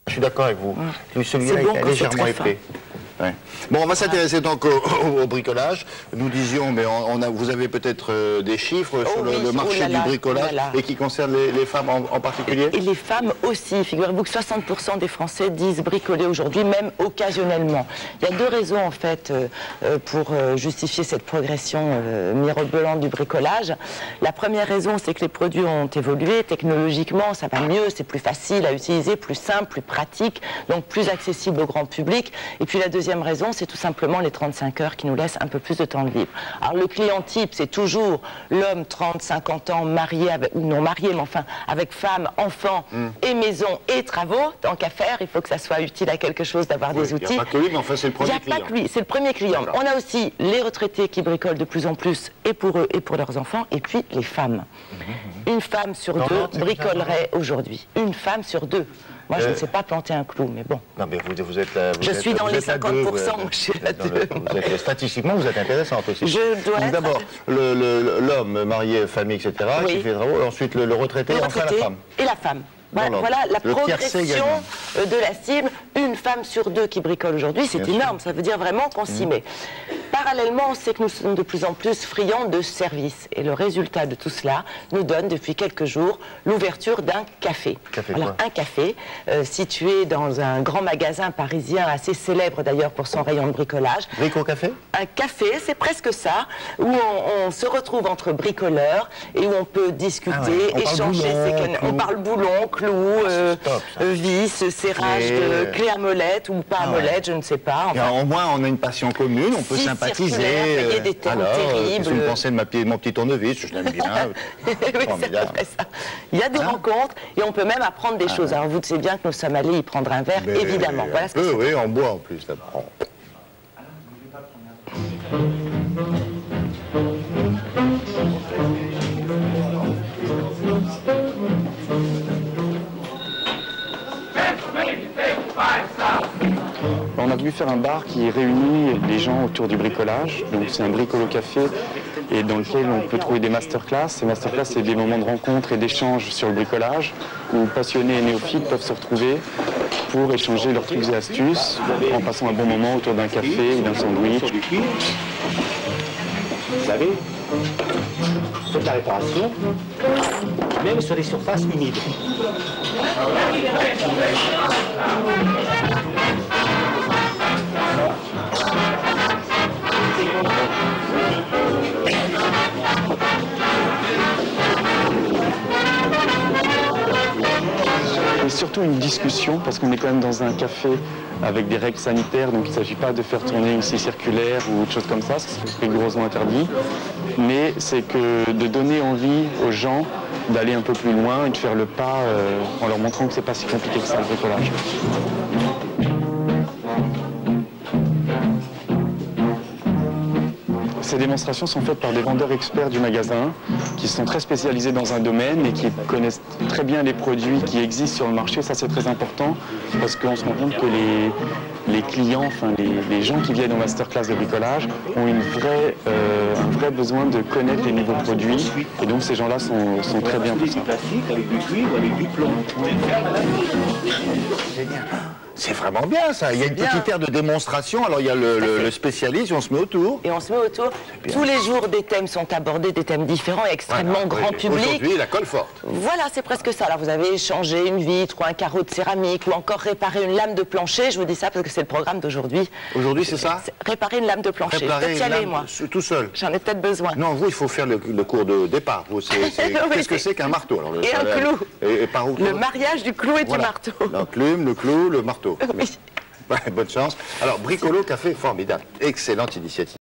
Je suis d'accord avec vous. Celui-là bon est légèrement épais. Ouais. Bon, on va s'intéresser donc au bricolage. Nous disions, mais vous avez peut-être des chiffres sur le marché du bricolage et qui concernent les femmes en particulier. Et les femmes aussi. Figurez-vous que 60% des Français disent bricoler aujourd'hui, même occasionnellement. Il y a deux raisons en fait pour justifier cette progression mirobolante du bricolage. La première raison, c'est que les produits ont évolué technologiquement, ça va mieux, c'est plus facile à utiliser, plus simple, plus pratique, donc plus accessible au grand public. Et puis la deuxième raison, c'est tout simplement les 35 heures qui nous laissent un peu plus de temps de libre. Alors le client type, c'est toujours l'homme 30-50 ans, marié, ou non marié, mais enfin avec femme, enfant, et maison, et travaux. Tant qu'à faire, il faut que ça soit utile à quelque chose d'avoir des outils. Il n'y a pas que lui, mais enfin c'est le premier client. Il n'y a pas que lui, c'est le premier client. Voilà. On a aussi les retraités qui bricolent de plus en plus, et pour eux et pour leurs enfants, et puis les femmes. Une femme sur deux bricolerait aujourd'hui. Une femme sur deux. Moi, je ne sais pas planter un clou, mais bon. Non, mais vous êtes là. Je suis dans les 50%, moi, je suis là-dessus. Statistiquement, vous êtes intéressante aussi. Je dois être... D'abord, l'homme marié, famille, etc., qui fait travaux, ensuite le retraité, enfin la femme. Et la femme. Voilà la progression de la cible. Une femme sur deux qui bricole aujourd'hui, c'est énorme. Ça veut dire vraiment qu'on s'y met. Parallèlement, on sait que nous sommes de plus en plus friands de services. Et le résultat de tout cela nous donne depuis quelques jours l'ouverture d'un café. Alors, un café situé dans un grand magasin parisien assez célèbre d'ailleurs pour son rayon de bricolage. Brico-café ? Un café, c'est presque ça, où on se retrouve entre bricoleurs et où on peut discuter, échanger. On parle boulon, clous, vis, serrage de clé à molette ou pas à molette, je ne sais pas. Enfin, au moins, on a une passion commune, on peut sympathiser. Il y a des thèmes terribles. Qu'est-ce que vous pensez de mon petit tournevis? Je l'aime bien. Oui, c'est à peu près ça. Il y a des rencontres et on peut même apprendre des choses. Alors vous savez bien que nous sommes allés y prendre un verre, évidemment. Voilà ce que oui, en bois en plus. D'abord. On a voulu faire un bar qui réunit les gens autour du bricolage. Donc c'est un bricolo-café et dans lequel on peut trouver des masterclass. Ces masterclass, c'est des moments de rencontre et d'échange sur le bricolage où passionnés et néophytes peuvent se retrouver pour échanger leurs trucs et astuces en passant un bon moment autour d'un café ou d'un sandwich. Vous savez, faites la réparation, même sur les surfaces humides. Et surtout une discussion, parce qu'on est quand même dans un café avec des règles sanitaires, donc il ne s'agit pas de faire tourner une scie circulaire ou autre chose comme ça, ce serait rigoureusement interdit, mais c'est que de donner envie aux gens d'aller un peu plus loin et de faire le pas en leur montrant que c'est pas si compliqué que ça le bricolage. Ces démonstrations sont faites par des vendeurs experts du magasin qui sont très spécialisés dans un domaine et qui connaissent très bien les produits qui existent sur le marché. Ça, c'est très important parce qu'on se rend compte que les clients, enfin les gens qui viennent aux masterclass de bricolage ont un vrai besoin de connaître les nouveaux produits et donc ces gens-là sont très bien pour ça. Avec du cuivre, avec du plomb. C'est vraiment bien ça, il y a une petite aire de démonstration, alors il y a le spécialiste, on se met autour. Et on se met autour, tous les jours des thèmes sont abordés, des thèmes différents, extrêmement grand public. Aujourd'hui la colle forte. Voilà, c'est presque ça, alors vous avez échangé une vitre ou un carreau de céramique ou encore réparer une lame de plancher, je vous dis ça parce que c'est le programme d'aujourd'hui. Aujourd'hui c'est ça? Réparer une lame de plancher, peut-être y aller moi. Tout seul? J'en ai peut-être besoin. Non, vous il faut faire le cours de départ, qu'est-ce que c'est qu'un marteau alors, et un clou. Et par où? Le mariage du clou et du marteau. Le clou, le marteau. Oui. Bonne chance. Alors, bricolo café, formidable. Excellente initiative.